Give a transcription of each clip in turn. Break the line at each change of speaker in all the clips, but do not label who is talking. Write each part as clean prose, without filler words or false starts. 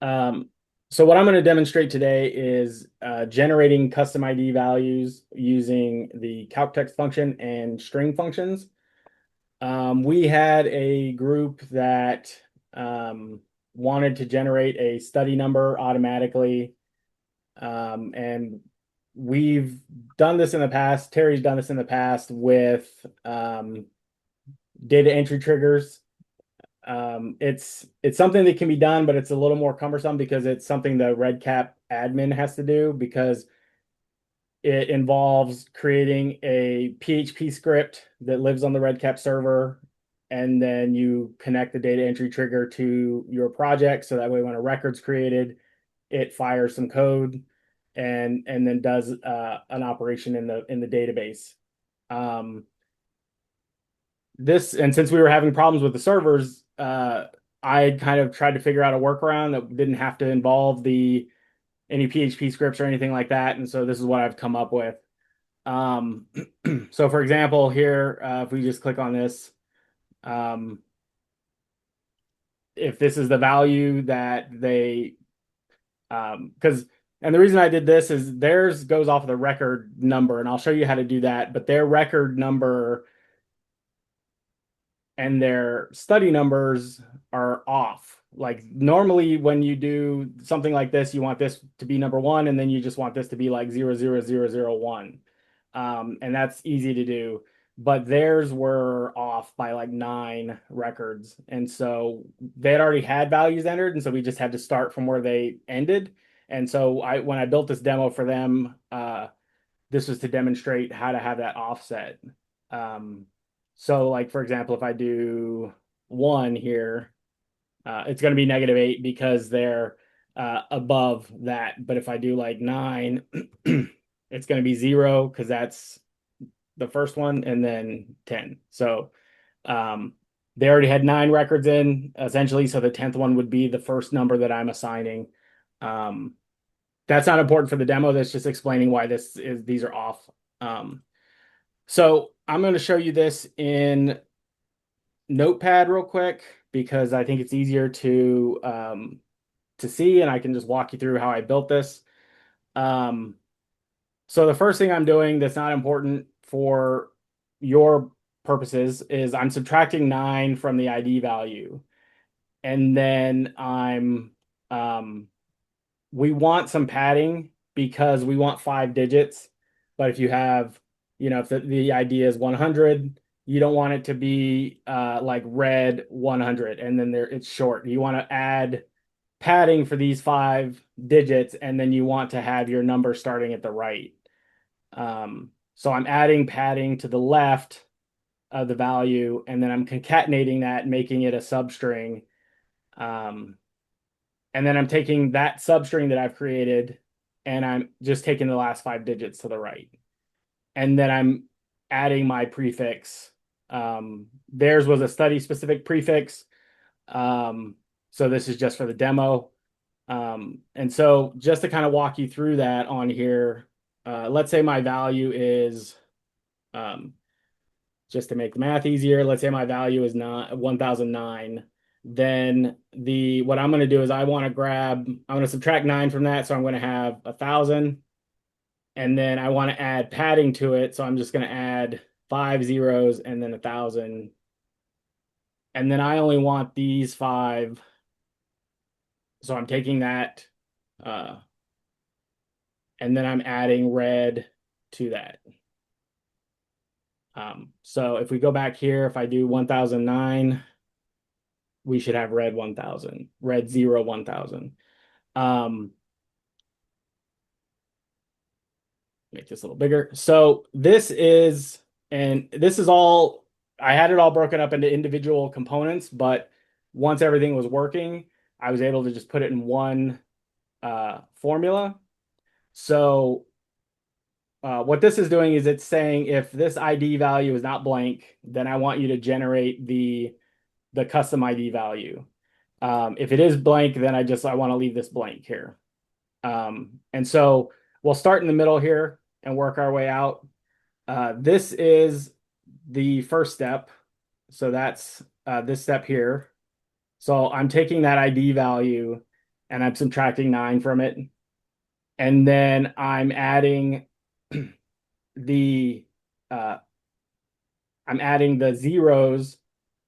Um, so what I'm going to demonstrate today is generating custom ID values using the calctext function and string functions. We had a group that um, wanted to generate a study number automatically, and we've done this in the past. Terry's done this in the past with data entry triggers. It's something that can be done, but it's a little more cumbersome because it's something the RedCap admin has to do because it involves creating a PHP script that lives on the RedCap server, and then you connect the data entry trigger to your project so that way when a record's created, it fires some code and then does an operation in the database. Um, this and since we were having problems with the servers, I kind of tried to figure out a workaround that didn't have to involve the any PHP scripts or anything like that. And so this is what I've come up with. Um, so for example, here, if we just click on this, um, if this is the value that they, because, and the reason I did this is theirs goes off of the record number, and I'll show you how to do that. But their record number and their study numbers are off. Like normally when you do something like this, you want this to be number one, and then you just want this to be like 00001. And that's easy to do. But theirs were off by like 9 records. And so they had already had values entered. And so we just had to start from where they ended. And so when I built this demo for them, this was to demonstrate how to have that offset. Um, so like, for example, if I do 1 here, it's going to be -8 because they're above that. But if I do like 9, it's going to be 0 because that's the first one, and then 10. So um, they already had 9 records in essentially. So the 10th one would be the first number that I'm assigning. Um, that's not important for the demo. That's just explaining why these are off. Um, so I'm going to show you this in Notepad real quick because I think it's easier to see, and I can just walk you through how I built this. Um, so the first thing I'm doing that's not important for your purposes is I'm subtracting 9 from the ID value, and then we want some padding because we want 5 digits. But if you have, if the idea is 100, you don't want it to be like red 100 and then it's short. You want to add padding for these 5 digits, and then you want to have your number starting at the right. So I'm adding padding to the left of the value, and then I'm concatenating that, making it a substring. Um, and then I'm taking that substring that I've created and I'm just taking the last 5 digits to the right. And then I'm adding my prefix. Theirs was a study specific prefix. So this is just for the demo. And so just to kind of walk you through that on here, let's say my value is, um, just to make the math easier, let's say my value is not 1009. Then what I'm going to do is I'm going to subtract 9 from that. So I'm going to have 1,000. And then I want to add padding to it. So I'm just going to add 5 zeros and then 1,000. And then I only want these 5. So I'm taking that, uh, and then I'm adding red to that. So if we go back here, if I do 1009, we should have red 1000, red 1000. Make this a little bigger. So this is all, I had it all broken up into individual components, but once everything was working, I was able to just put it in one formula. So what this is doing is it's saying if this ID value is not blank, then I want you to generate the custom ID value. If it is blank, then I want to leave this blank here. And so we'll start in the middle here and work our way out. This is the first step. So that's this step here. So I'm taking that ID value and I'm subtracting 9 from it. And then the uh, I'm adding the zeros,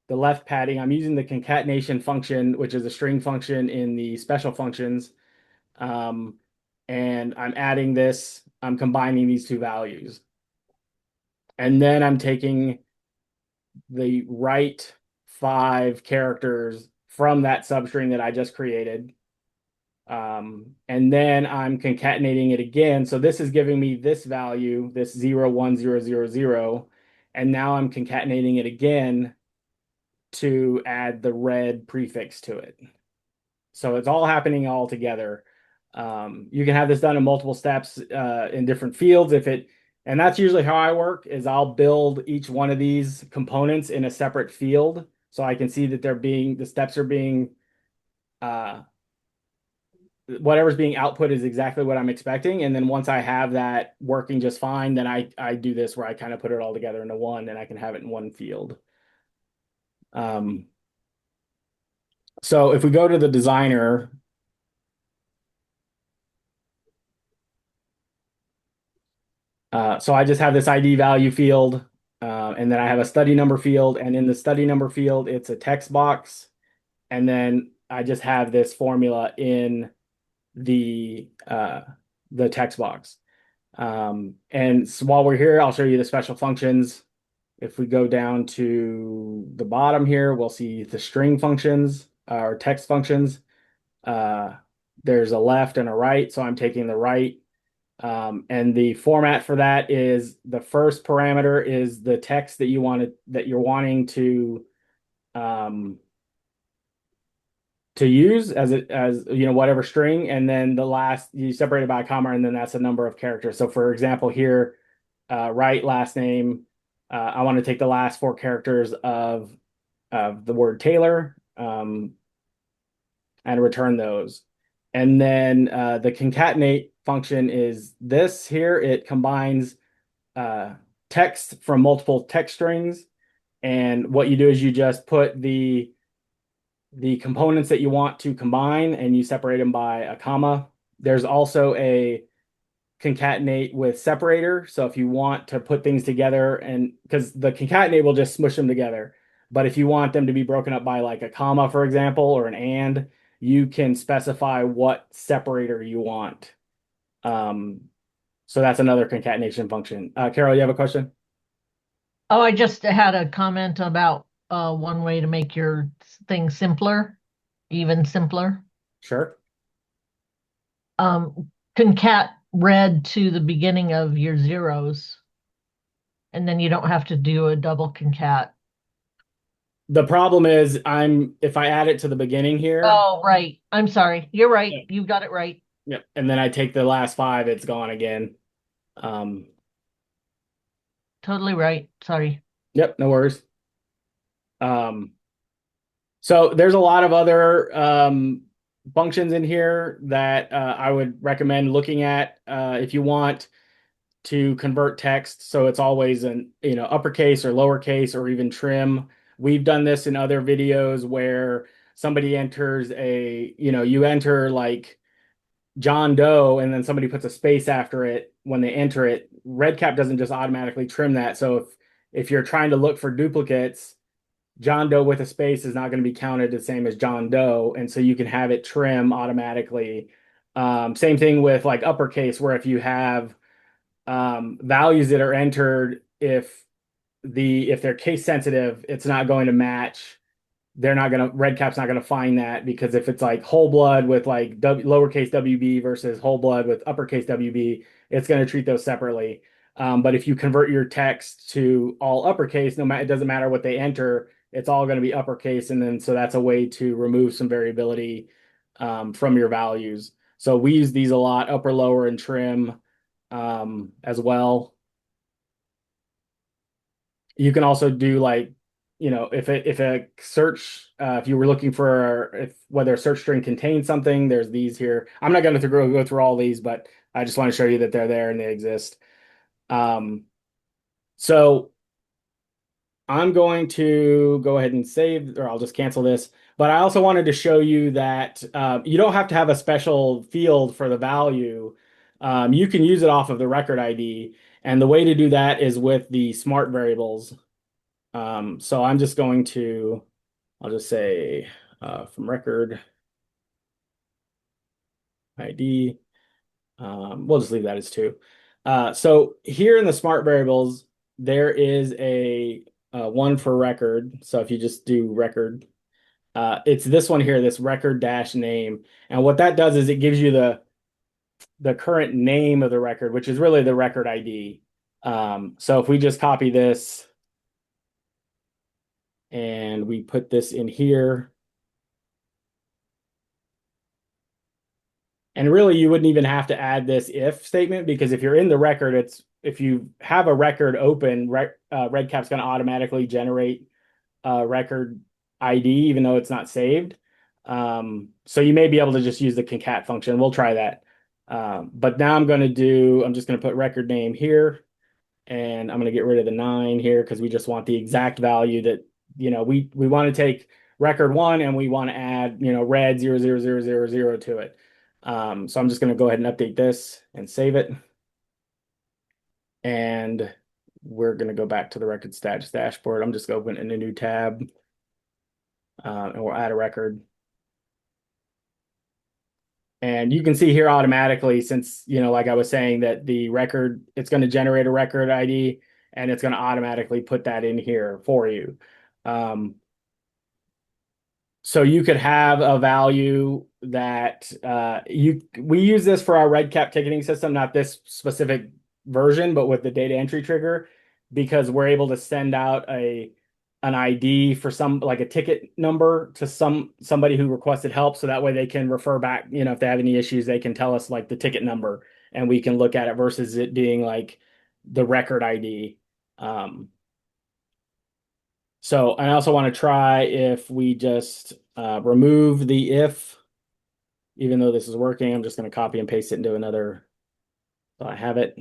the left padding. I'm using the concatenation function, which is a string function in the special functions. Um, and I'm adding this, I'm combining these two values. And then I'm taking the right 5 characters from that substring that I just created. And then I'm concatenating it again. So this is giving me this value, this 0, 1, 0, 0, 0. And now I'm concatenating it again to add the red prefix to it. So it's all happening all together. You can have this done in multiple steps in different fields and that's usually how I work is I'll build each one of these components in a separate field so I can see that the steps are being whatever's being output is exactly what I'm expecting. And then once I have that working just fine, then I do this where I kind of put it all together into one and I can have it in one field. So if we go to the designer, so I just have this ID value field, and then I have a study number field, and in the study number field, it's a text box, and then I just have this formula in the text box. And so while we're here, I'll show you the special functions. If we go down to the bottom here, we'll see the string functions or text functions. There's a left and a right, so I'm taking the right. And the format for that is the first parameter is the text that you're wanting to use as whatever string, and then the last you separate it by a comma, and then that's the number of characters. So for example, here, right last name, I want to take the last 4 characters of the word Taylor, and return those. And then the concatenate function is this here. It combines text from multiple text strings. And what you do is you just put the components that you want to combine and you separate them by a comma. There's also a concatenate with separator. So if you want to put things together, and because the concatenate will just smush them together. But if you want them to be broken up by like a comma, for example, or an and, you can specify what separator you want. So that's another concatenation function. Carol, you have a question?
Oh, I just had a comment about one way to make your thing simpler, even simpler.
Sure.
Concat red to the beginning of your zeros, and then you don't have to do a double concat.
The problem is if I add it to the beginning here,
Oh, right. I'm sorry. You're right.
yeah,
You got it right.
yep, and then I take the last 5, it's gone again. Um,
Totally right. Sorry.
yep, no worries. Um, So there's a lot of other functions in here that I would recommend looking at if you want to convert text. So it's always an uppercase or lowercase or even trim. We've done this in other videos where somebody enters you enter like John Doe and then somebody puts a space after it when they enter it. RedCap doesn't just automatically trim that. So if you're trying to look for duplicates, John Doe with a space is not going to be counted the same as John Doe, and so you can have it trim automatically. Same thing with like uppercase, where if you have values that are entered, if they're case sensitive, it's not going to match. RedCap's not gonna find that because if it's like whole blood with like lowercase WB versus whole blood with uppercase WB, it's gonna treat those separately. But if you convert your text to all uppercase, no matter it doesn't matter what they enter, it's all going to be uppercase, and then so that's a way to remove some variability from your values. So we use these a lot, upper, lower, and trim as well. You can also do like, if a search, if you were looking for if whether a search string contains something, there's these here. I'm not going to go through all these, but I just want to show you that they're there and they exist. So I'm going to go ahead and save, or I'll just cancel this. But I also wanted to show you that you don't have to have a special field for the value. You can use it off of the record ID. And the way to do that is with the smart variables. So I'm just going to, I'll just say from record ID. We'll just leave that as two. So here in the smart variables, there is a one for record. So if you just do record, it's this one here, this record dash name. And what that does is it gives you the current name of the record, which is really the record ID. So if we just copy this and we put this in here, and really you wouldn't even have to add this if statement, because if you're in the record, it's if you have a record open, REDCap's going to automatically generate a record ID, even though it's not saved. So you may be able to just use the concat function. We'll try that. But now I'm just going to put record name here, and I'm going to get rid of the 9 here because we just want the exact value that, we want to take record 1 and we want to add, red 00000 to it. So I'm just going to go ahead and update this and save it. And we're going to go back to the record status dashboard. I'm just going to open in a new tab, and we'll add a record. And you can see here automatically, since, like I was saying, that the record, it's going to generate a record ID and it's going to automatically put that in here for you. So you could have a value that we use this for our REDCap ticketing system, not this specific version, but with the data entry trigger, because we're able to send out an ID for like a ticket number to somebody who requested help, so that way they can refer back, if they have any issues, they can tell us like the ticket number and we can look at it versus it being like the record ID. So I also want to try if we just remove the if, even though this is working. I'm just going to copy and paste it into another, so I have it.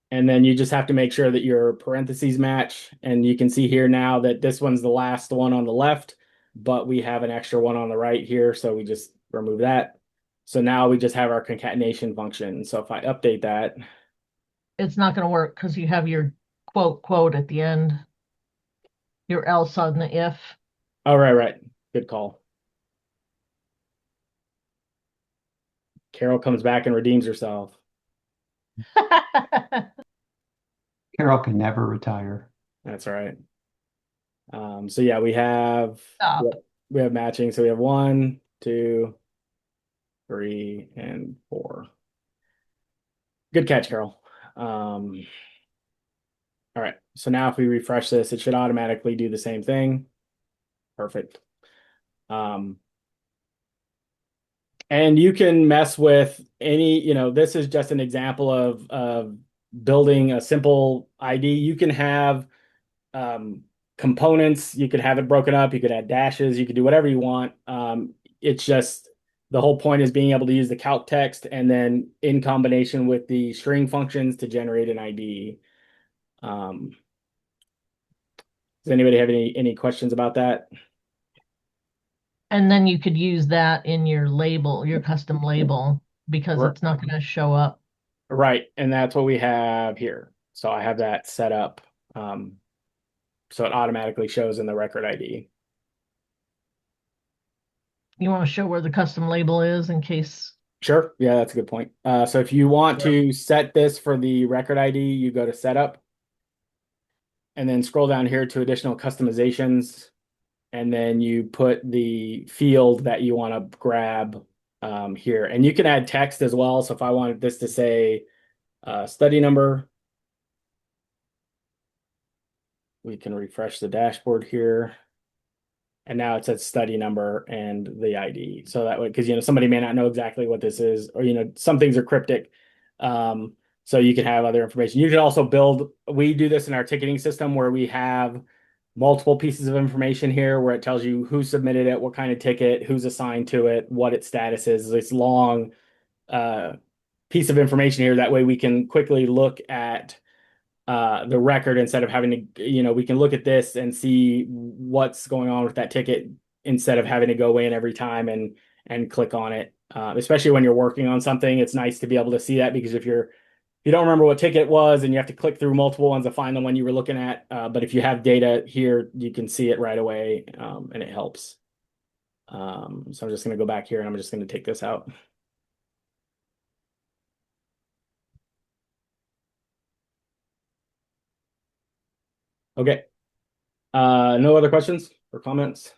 And then you just have to make sure that your parentheses match. And you can see here now that this one's the last one on the left, but we have an extra one on the right here. So we just remove that. So now we just have our concatenation function. So if I update that,
It's not going to work because you have your quote at the end, your else on the if.
oh, right. Good call. Carol comes back and redeems herself.
Carol can never retire.
That's right. So yeah, we have
Stop.
matching. So we have 1, 2, 3, and 4. Good catch, Carol. All right. So now if we refresh this, it should automatically do the same thing. Perfect. And you can mess with any, this is just an example of building a simple ID. You can have components, you could have it broken up, you could add dashes, you could do whatever you want. It's just the whole point is being able to use the calc text and then in combination with the string functions to generate an ID. Does anybody have any questions about that?
And then you could use that in your label, your custom label, because
Right.
it's not going to show up.
Right, and that's what we have here. So I have that set up, so it automatically shows in the record ID.
You want to show where the custom label is in case.
Sure, yeah, that's a good point. So if you want to set this for the record ID, you go to setup and then scroll down here to additional customizations, and then you put the field that you want to grab here. And you can add text as well. So if I wanted this to say study number, we can refresh the dashboard here. And now it says study number and the ID. So that way, because somebody may not know exactly what this is, or some things are cryptic. So you can have other information. You can also we do this in our ticketing system where we have multiple pieces of information here where it tells you who submitted it, what kind of ticket, who's assigned to it, what its status is. It's long piece of information here. That way we can quickly look at the record instead of having to, we can look at this and see what's going on with that ticket instead of having to go in every time and click on it. Especially when you're working on something, it's nice to be able to see that, because if you don't remember what ticket it was and you have to click through multiple ones to find the one you were looking at. But if you have data here, you can see it right away, and it helps. So I'm just going to go back here and I'm just going to take this out. Okay. No other questions or comments?